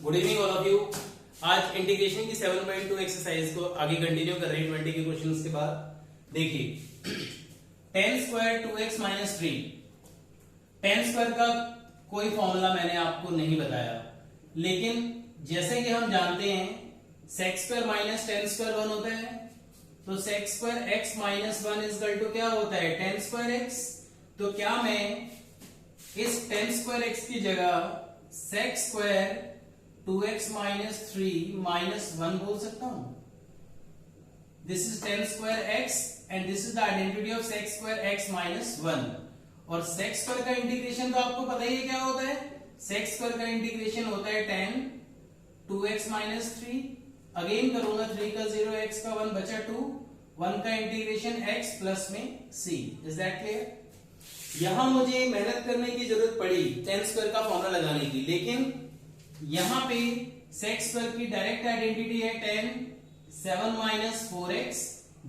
Good evening all of you. आज integration की 7.2 exercise को आगे कंटिन्यू कर रहे हैं 20 के क्वेश्चंस के बाद। देखिए 10 स्क्वायर 2x माइनस 3। 10 स्क्वायर का कोई फॉर्मूला मैंने आपको नहीं बताया, लेकिन जैसे कि हम जानते हैं sec स्क्वायर माइनस 10 स्क्वायर 1 होता है, तो sec square x minus 1 equal to क्या होता है 10 स्क्वायर x। तो क्या मैं इस 10 स्क्वायर x की जगह sec square 2x minus 3 minus 1 बोल सकता हूं? This is 10 square x and this is the identity of sec square x minus 1। और sec स्क्वायर का इंटीग्रेशन तो आपको पता ही है क्या होता है। sec स्क्वायर का इंटीग्रेशन होता है 10 2x माइनस 3। अगेन करूंगा 3 का 0 x का 1 बचा 2, 1 का इंटीग्रेशन x प्लस में c। Is that clear? यहां मुझे मेहनत करने की जरूरत पड़ी 10 स्क्वायर का फॉर्मूला लगाने की, लेकिन यहां पे sec स्क्वायर की डायरेक्ट आइडेंटिटी है 10 7 माइनस 4x।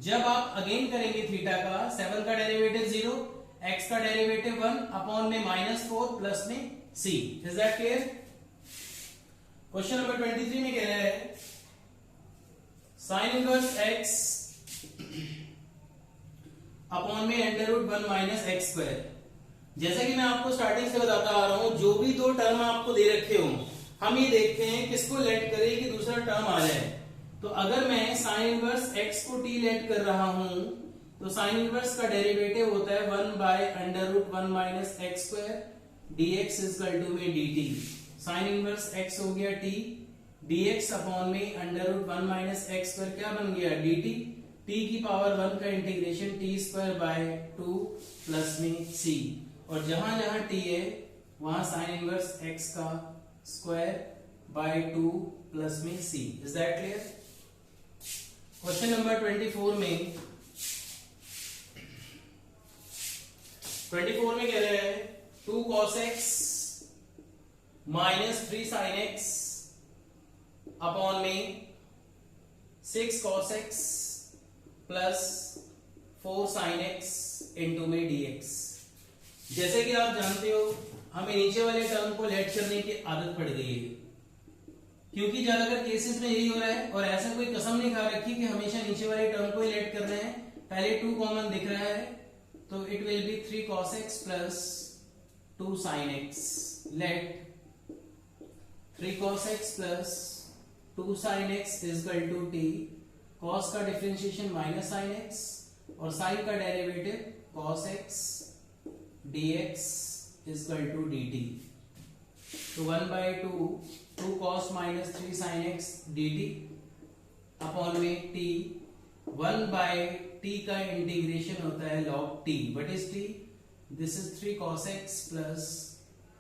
जब आप अगेन करेंगे थीटा का 7 का डेरिवेटिव 0, x का डेरिवेटिव 1 अपॉन में माइनस 4 प्लस में c। Is that clear? Question number 23 में कह रहा है साइन इनवर्स x अपॉन में under root 1 minus X square. जैसा कि मैं आपको स्टार्टिंग से बताता आ रहा हूं, जो भी दो टर्म आपको दे रखे हो हम ये देखते हैं किसको लेट करें कि दूसरा टर्म आ जाए। तो अगर मैं साइन इनवर्स x को t लेट कर रहा हूं तो साइन इनवर्स का डेरिवेटिव होता है 1 by under root 1 minus X square dx equal to में dt। साइन इनवर्स x हो गया t, dx अपॉन में under root 1 minus X square क्या बन गया dt। t की पावर 1 का integration t square by 2 plus में c। और जहां जहां t है वहां साइन इनवर्स x का स्क्वायर बाय 2 प्लस में c। Is that clear? Question number 24 में कह रहे हैं 2 cos x minus 3 sin x upon में 6 cos x plus 4 sin x into में dx। जैसे कि आप जानते हो हमें नीचे वाले टर्म को लेट करने की आदत पड़ गई है, क्योंकि ज्यादातर केसेस में यही हो रहा है। और ऐसा कोई कसम नहीं खा रखी कि हमेशा नीचे वाले टर्म को ही लेट कर रहे हैं। पहले 2 कॉमन दिख रहा है तो it will be 3 cos x plus 2 sin x। Let 3 cos x plus 2 sin x equal to t। cos का डिफरेंशिएशन माइनस sin x और sin का derivative cos x dx equal to dt। तो 1 by 2 cos माइनस 3 sin x dt upon में t। 1 by t का integration होता है log t। What is t? This is 3 cos x plus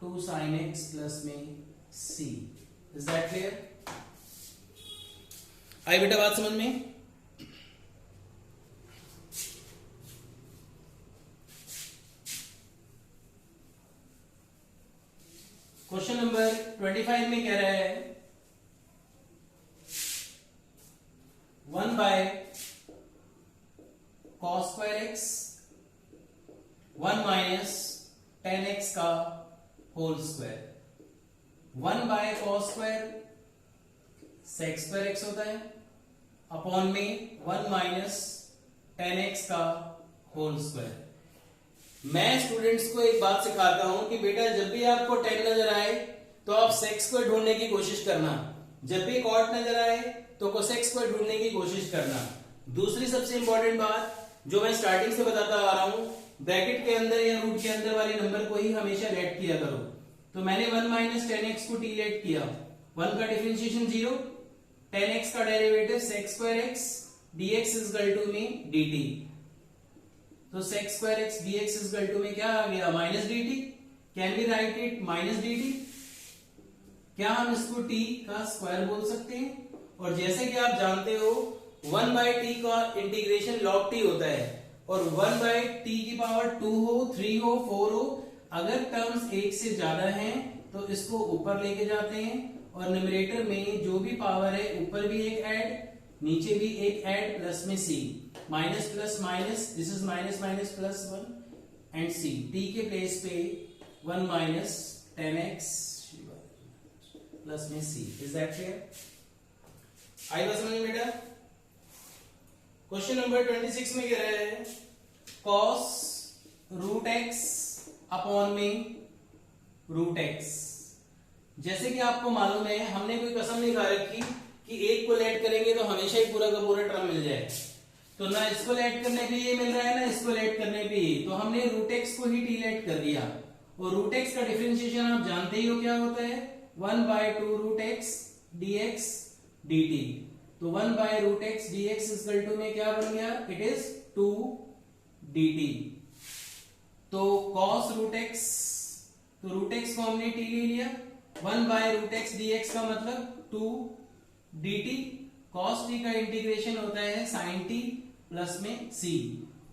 2 sin x plus में c। Is that clear? आई बेटा बात समझ में? क्वेश्चन नंबर 25 में कह रहा है 1 by cos square x 1 minus 10x का whole square. 1 by cos square sec square x होता है अपॉन में 1 माइनस 10x का होल स्क्वायर। मैं स्टूडेंट्स को एक बात सिखाता हूं कि बेटा जब भी आपको 10 नजर आए तो आप sec स्क्वायर ढूंढने की कोशिश करना, जब भी cot नजर आए तो cosec स्क्वायर ढूंढने की कोशिश करना। दूसरी सबसे इंपॉर्टेंट बात जो मैं स्टार्टिंग से बताता आ रहा हूं, ब्रैकेट के अंदर या रूट के अंदर वाले नंबर को ही हमेशा लेट किया करो। तो मैंने 1 माइनस 10x को t लेट किया, 1 का डिफरेंशिएशन 0, 10x का derivative sec square x dx equal to में dt। तो sec square x dx equal to में क्या आ गया minus dt। Can we write it minus dt? क्या हम इसको t का स्क्वायर बोल सकते हैं? और जैसे कि आप जानते हो 1 बाय t का इंटीग्रेशन log t होता है, और 1 बाय t की पावर 2 हो 3 हो 4 हो, अगर टर्म्स एक से ज्यादा हैं तो इसको ऊपर लेके जाते हैं और न्यूमरेटर में जो भी पावर है ऊपर भी एक ऐड नीचे भी एक ऐड प्लस में c। Minus plus minus, this is minus minus plus 1 and c। t के प्लेस पे 1 माइनस 10x प्लस में सी। Is that clear? आई बात समझ में बेटा? क्वेश्चन नंबर 26 में कह रहा है cos रूट एक्स अपॉन में रूट एक्स। जैसे कि आपको मालूम है हमने कोई कसम नहीं खा रखी कि एक को लेट करेंगे तो हमेशा ही पूरा का पूरा टर्म मिल जाए, तो ना इसको लेट करने पे ये मिल रहा है ना इसको लेट करने पे ये, तो हमने रूट एक्स को ही टी लेट कर दिया। और रूट एक्स का डिफरेंशिएशन आप जानते ही हो क्या होता है, 1/2 रूट एक्स dx dt। तो 1/रूट एक्स dx इक्वल टू में क्या बन गया, इट इज 2 dt। तो cos रूट एक्स, तो रूट एक्स को हमने t ले लिया, 1/रूट एक्स dx का मतलब 2 dt। cos t का इंटीग्रेशन होता है sin t प्लस में c,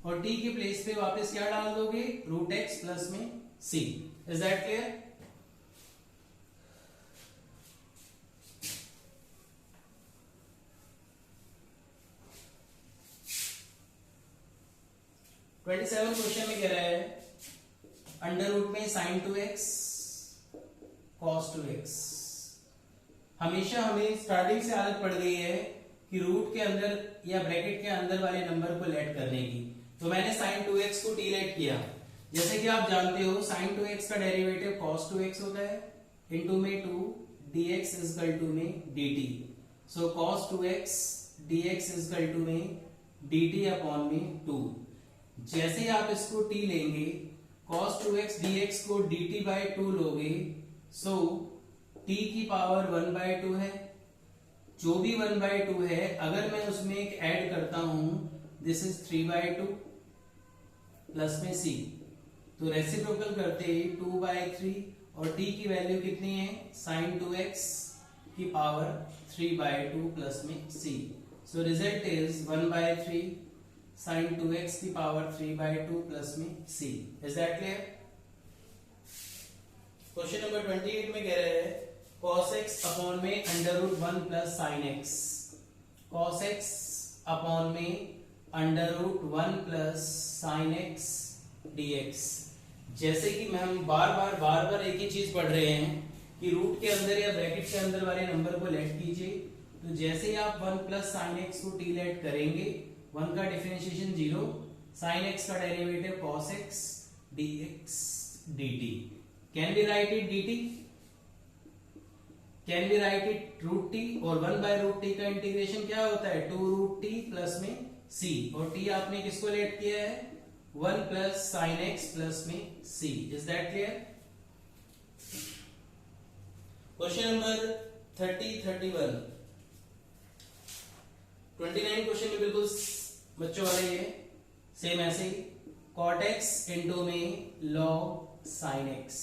और t के प्लेस पे वापस क्या डाल दोगे, रूट एक्स प्लस में c। Is that clear? Question में कह रहा है अंडर रूट में sin 2x cos 2x। हमेशा हमें स्टार्टिंग से आदत पड़ गई है कि रूट के अंदर या ब्रैकेट के अंदर वाले नंबर को लेट करने की, तो मैंने sin 2x को t लेट किया। जैसे कि आप जानते हो sin 2x का डेरिवेटिव cos 2x होता है, इनटू में 2 dx इक्वल टू में dt। So cos 2x dx equal to में dt अपॉन में 2। जैसे ही आप इसको t लेंगे, cos 2x dx को dt बाई 2 लोगे, सो t की पावर 1/2 है। जो भी 1/2 है अगर मैं उसमें एक ऐड करता हूं, दिस इज 3/2 प्लस में c, तो रेसिप्रोकल करते ही 2/3, और t की वैल्यू कितनी है, sin 2x की पावर 3/2 प्लस में c। So result is 1/3 sin 2x की पावर 3/2 प्लस में c। Is that clear? Question number 28 में कह रहे हैं cos x अपॉन में under root 1 plus sin x। cos x upon में under root 1 plus sin x dx। जैसे कि हम बार बार एक ही चीज पढ़ रहे हैं कि रूट के अंदर या ब्रैकेट के अंदर वाले नंबर को लेट कीजिए, तो जैसे ही आप 1 प्लस sin x को t लेट करेंगे, 1 का डिफरेंशिएशन 0, sin x का derivative cos x dx dt। Can be write it dt, can be write it root t, और 1/रूट t का इंटीग्रेशन क्या होता है, 2 रूट t प्लस में c, और t आपने किसको लेट किया है, 1 प्लस sin x प्लस में c। Is that clear? Question number 31 29 question में बिल्कुल बच्चों वाले ये सेम ऐसे ही, cot x इंटू में log sin x।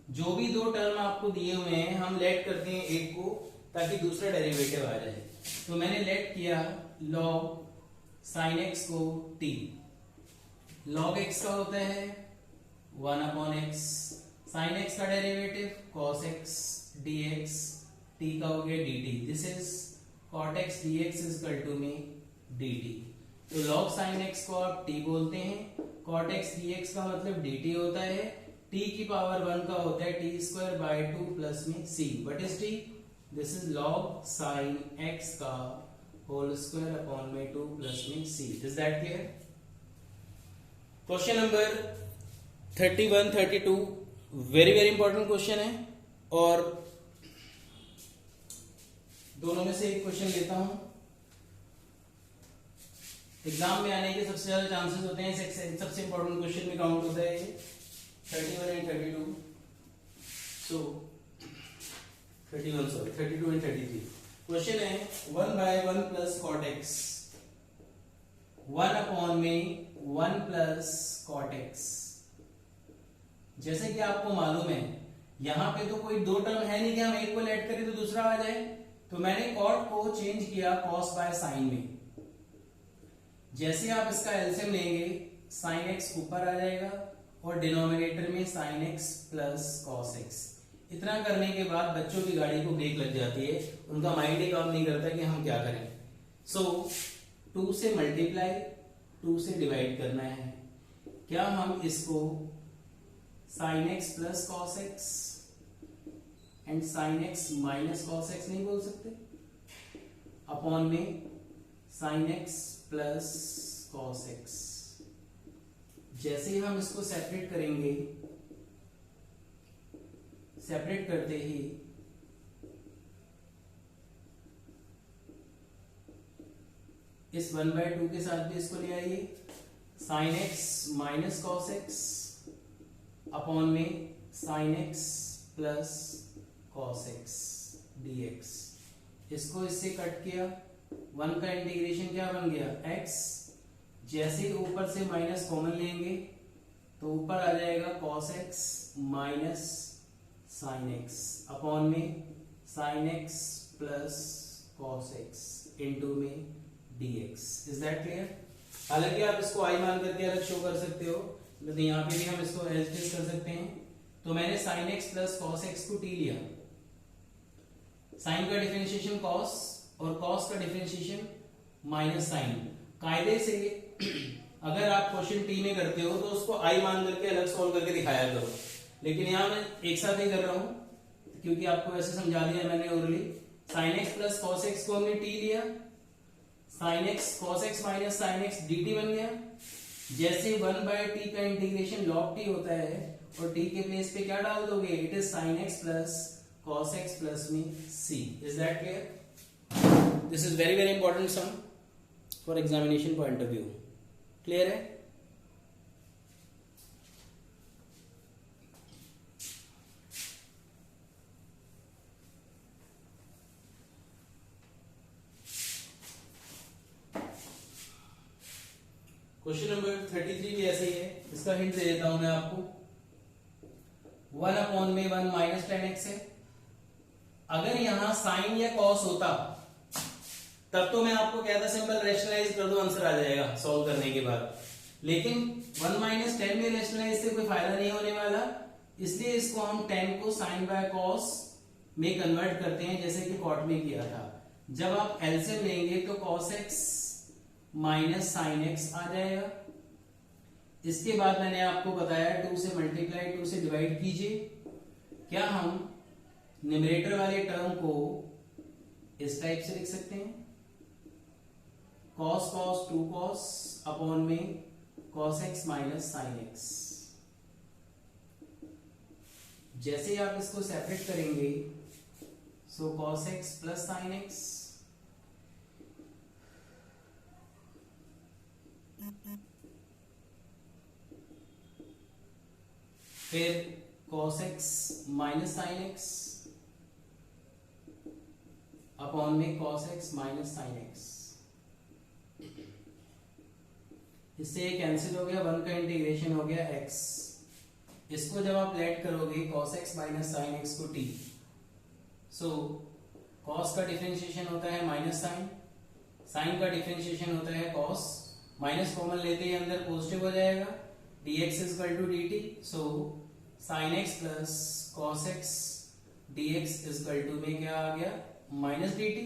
जो भी दो टर्म आपको दिए हुए हैं हम लेट करते हैं एक को, ताकि दूसरा डेरिवेटिव आ जाए। तो मैंने लेट किया log sin x को t। log x का होता है 1/x, sin x का derivative cos x dx, t का हो गया dt। This is cot x dx equal to में dt। तो log sin x को आप t बोलते हैं, cot x dx का मतलब dt होता है, t की पावर 1 का होता है t²/2 प्लस में c। What is t? This is log sin x का होल स्क्वायर अपॉन में 2 प्लस में c। Is that clear? Question number 31 32 very important question है, और दोनों में से एक क्वेश्चन लेता हूं। एग्जाम में आने के सबसे ज्यादा चांसेस होते हैं, सबसे इंपॉर्टेंट क्वेश्चन में काउंट होता है 31 and 32। So 31 sorry 32 and 33। Question है 1/1 प्लस cot x, 1 अपॉन में 1 प्लस cot x। जैसे कि आपको मालूम है यहां पे तो कोई दो टर्म है नहीं कि हम एक को लेट करें तो दूसरा आ जाए, तो मैंने cot को चेंज किया cos बाय sin में। जैसे आप इसका एलसीएम लेंगे sin x ऊपर आ जाएगा और डिनोमिनेटर में sin x plus cos x। इतना करने के बाद बच्चों की गाड़ी को ब्रेक लग जाती है, उनका माइंड ही काम नहीं करता कि हम क्या करें। सो 2 से मल्टीप्लाई 2 से डिवाइड करना है। क्या हम इसको sin x plus cos x and sign x minus cos x नहीं बोल सकते, अपॉन में sine x plus cos x. जैसे ही हम इसको सेपरेट करेंगे, सेपरेट करते ही इस 1/2 के साथ भी इसको ले आइए, sine x minus cos x upon में sine x plus cos x dx। इसको इससे कट किया, 1 का इंटीग्रेशन क्या बन गया x। जैसे ही ऊपर से माइनस कॉमन लेंगे तो ऊपर आ जाएगा cos x minus sine x upon में sine x plus cos x into में dx। Is that clear? हालांकि आप इसको i मान करके अलग शो कर सकते हो, लेकिन यहाँ पे भी हम इसको एज इट इज कर सकते हैं। तो मैंने sign x plus cos x को t लिया, साइन का डिफरेंशिएशन cos और cos का डिफरेंशिएशन माइनस साइन। कायदे से अगर आप क्वेश्चन टी में करते हो तो उसको आई मान करके अलग सॉल्व करके दिखाया करो, लेकिन यहां मैं एक साथ ही कर रहा हूं क्योंकि आपको ऐसे समझा दिया मैंने orally. Sign x plus cos x को हमने टी लिया, sine x cos x minus sine x dt बन गया। जैसे 1/t का इंटीग्रेशन log t होता है और t के प्लेस पे क्या डाल दोगे, it is sine x plus cos x plus में c। Is that clear? This is very very important sum for examination point of view. Clear है? क्वेश्चन नंबर 33 भी ऐसे ही है, इसका हिंट दे देता हूं मैं आपको। 1 अपॉन में 1 माइनस टेन एक्स है। अगर यहां साइन या कॉस होता तब तो मैं आपको कहता सिंपल रेशनलाइज कर दो, आंसर आ जाएगा सॉल्व करने के बाद। लेकिन 1 माइनस टेन में रेशनलाइज से कोई फायदा नहीं होने वाला, इसलिए इसको हम टेन को साइन बाय कॉस में कन्वर्ट करते हैं, जैसे कि कॉट में किया था। जब आप एलसीएम लेंगे तो cos x minus sine x आ जाएगा। इसके बाद मैंने आपको बताया 2 से मल्टीप्लाई 2 से डिवाइड कीजिए। क्या हम न्यूमरेटर वाले टर्म को इस टाइप से लिख सकते हैं, cos cos 2 cos अपॉन में cos x minus sine x. जैसे ही आप इसको सेपरेट करेंगे सो cos x plus sine x फिर cos x minus sine x upon में cos x minus sine x. इससे ये कैंसिल हो गया, 1 का इंटीग्रेशन हो गया x। इसको जब आप लेट करोगे cos x minus sine x को t, सो cos का डिफरेंशिएशन होता है माइनस साइन, साइन का डिफरेंशिएशन होता है cos, माइनस कॉमन लेते ही अंदर पॉजिटिव हो जाएगा, dx is equal to dt। So sine x plus cos x dx is equal to में क्या आ गया, minus dt।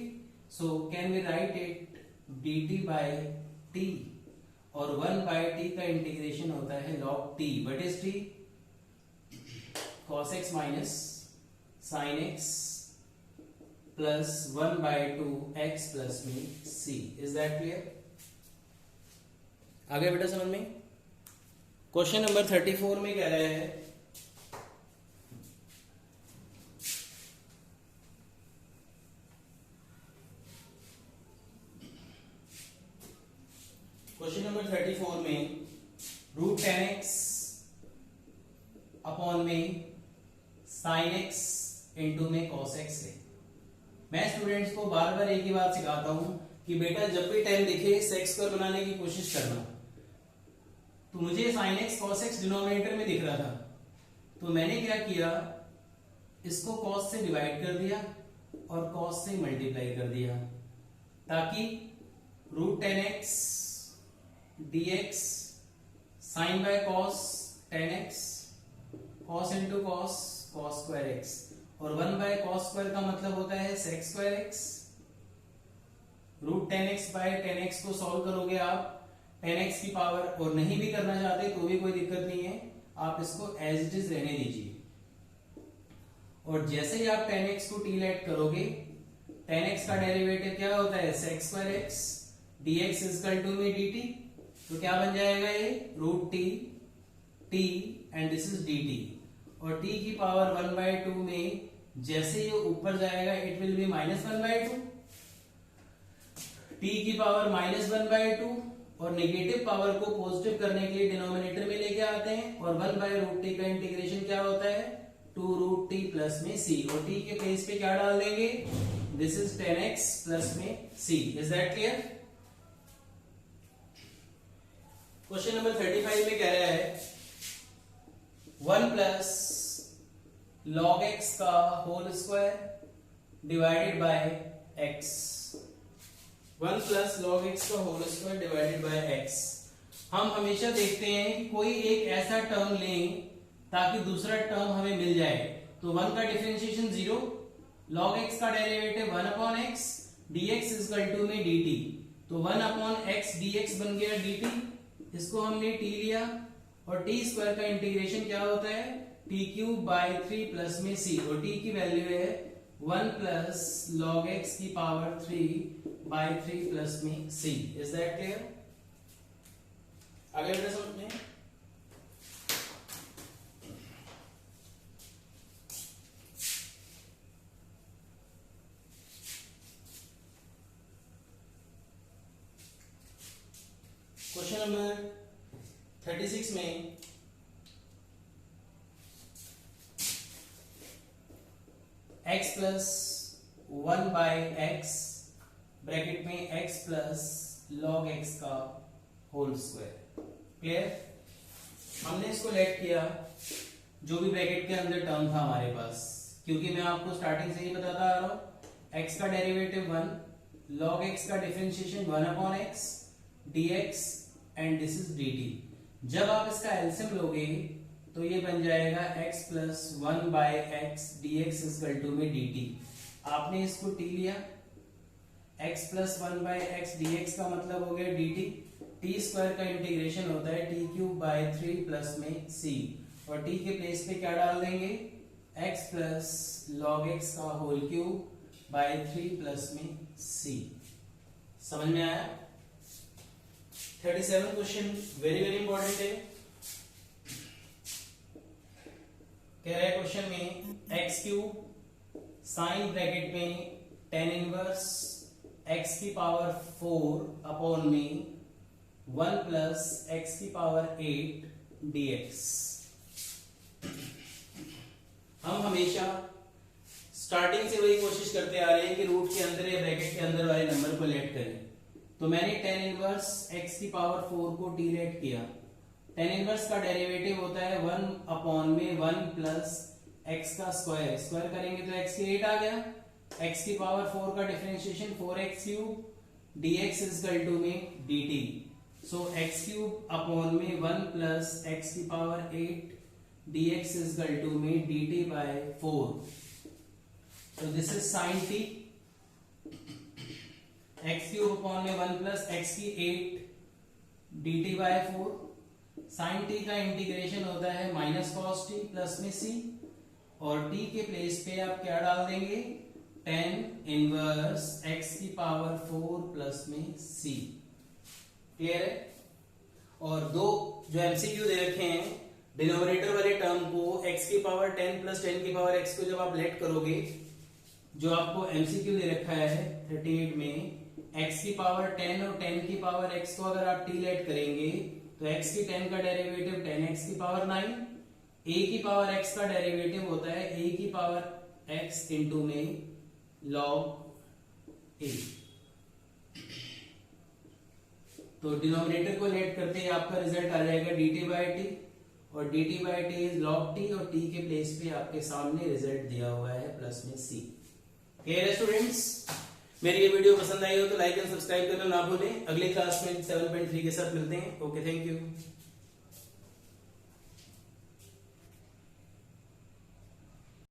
So can we write it dt by t, और 1/t का इंटीग्रेशन होता है log t। What is t? cos x minus sine x plus 1/2 x plus में c। Is that clear? आगे बेटा समझ में। क्वेश्चन नंबर 34 में कह रहे हैं क्वेश्चन नंबर 34 में रूट 10x अपॉन में साइन x इंटू में cos x है। मैं स्टूडेंट्स को बार बार एक ही बात सिखाता हूं कि बेटा जब भी 10 दिखे सेक्स स्क्वायर बनाने की कोशिश करना। तो मुझे sine x cos x denominator में दिख रहा था, तो मैंने क्या किया, इसको cos से डिवाइड कर दिया और cos से मल्टीप्लाई कर दिया, ताकि root 10x dx sine by cos 10x cos into cos cos square x, और 1 बाय cos स्क्वायर का मतलब होता है sec square x। Root 10x by 10x को सॉल्व करोगे आप 10x की पावर, और नहीं भी करना चाहते तो भी कोई दिक्कत नहीं है, आप इसको एज इट इज रहने दीजिए। और जैसे ही आप 10x को t लेट करोगे 10x का डेरिवेटिव क्या होता है sec square x dx equal to में dt, तो क्या बन जाएगा ये root t t and this is dt, और t की पावर 1/2 में जैसे ये ऊपर जाएगा इट विल बी -1/2, t की पावर -1/2 और नेगेटिव पावर को पॉजिटिव करने के लिए डिनोमिनेटर में लेके आते हैं, और 1/√t का इंटीग्रेशन क्या होता है 2√t प्लस में c, और t के प्लेस पे क्या डाल देंगे दिस इज 10x प्लस में c। Is that clear? Question number 35 में कह रहा है 1 प्लस log x का whole square divided by x, 1 plus log x का whole square divided by x। हम हमेशा देखते हैं कोई एक ऐसा टर्म लें ताकि दूसरा टर्म हमें मिल जाए, तो 1 का डिफरेंशिएशन 0, log x का derivative 1/x dx equal to में dt, तो 1/x dx बन गया dt, इसको हमने t लिया, और t स्क्वायर का इंटीग्रेशन क्या होता है t³/3 प्लस में c, और t की वैल्यू है 1 प्लस log x की पावर 3/3 प्लस में c। Is that clear? आगे बढ़े समझ में। क्वेश्चन नंबर 36 में x प्लस 1/x ब्रैकेट में x प्लस log x का होल स्क्वायर। क्लियर? हमने इसको लेट किया जो भी ब्रैकेट के अंदर टर्म था हमारे पास, क्योंकि मैं आपको स्टार्टिंग से ही बताता आ रहा हूं x का डेरिवेटिव 1, log x का differentiation 1/x dx and this is dt। जब आप इसका एलसीएम लोगे तो ये बन जाएगा x plus 1/x dx equal to में dt। आपने इसको t लिया, x प्लस 1/x dx का मतलब हो गया dt, t स्क्वायर का इंटीग्रेशन होता है t³/3 प्लस में c, और t के प्लेस पे क्या डाल देंगे x प्लस log x का होल क्यूब बाय 3 प्लस में c। समझ में आया? 37 क्वेश्चन वेरी वेरी इंपॉर्टेंट है। कह रहा है क्वेश्चन में x³ साइन ब्रैकेट में tan इनवर्स x की पावर 4 अपॉन में 1 प्लस x की पावर 8 dx। हम हमेशा स्टार्टिंग से वही कोशिश करते आ रहे हैं कि रूट के अंदर या ब्रैकेट के अंदर वाले नंबर को लेट करें, तो मैंने tan इनवर्स x की पावर 4 को t लेट किया। tan इनवर्स का डेरिवेटिव होता है 1 अपॉन में 1 प्लस x का स्क्वायर, स्क्वायर करेंगे तो x की 8 आ गया, x की पावर 4 का differentiation 4x³ dx equal to में dt, सो x³ अपॉन में 1 प्लस x की पावर 8 dx इजकल टू में dt by 4, so this is sin t, x³ upon में 1 प्लस x की 8 dt बाय 4, sin t का integration होता है minus cos t plus में c, और t के प्लेस पे आप क्या डाल देंगे tan इनवर्स x की पावर 4 प्लस में c। क्लियर है? और दो जो एमसीक्यू दे रखे हैं डिनोमिनेटर वाले टर्म को x की पावर 10 प्लस 10 की पावर x को जब आप लेट करोगे, जो आपको एमसीक्यू दे रखा है 38 में x की पावर 10 और 10 की पावर x को अगर आप t लेट करेंगे तो x की 10 का डेरिवेटिव 10x की पावर 9, a की पावर x का डेरिवेटिव होता है a की पावर x इंटू में log a। तो डिनोमिनेटर को लेट करते ही आपका रिजल्ट आ जाएगा dt बाई टी, और dt by T is log t, और t के प्लेस पे आपके सामने रिजल्ट दिया हुआ है प्लस में c। क्लियर है स्टूडेंट्स? मेरी ये वीडियो पसंद आई हो तो लाइक एंड सब्सक्राइब करना ना भूलें। अगली क्लास में 7.3 के साथ मिलते हैं। Okay, thank you.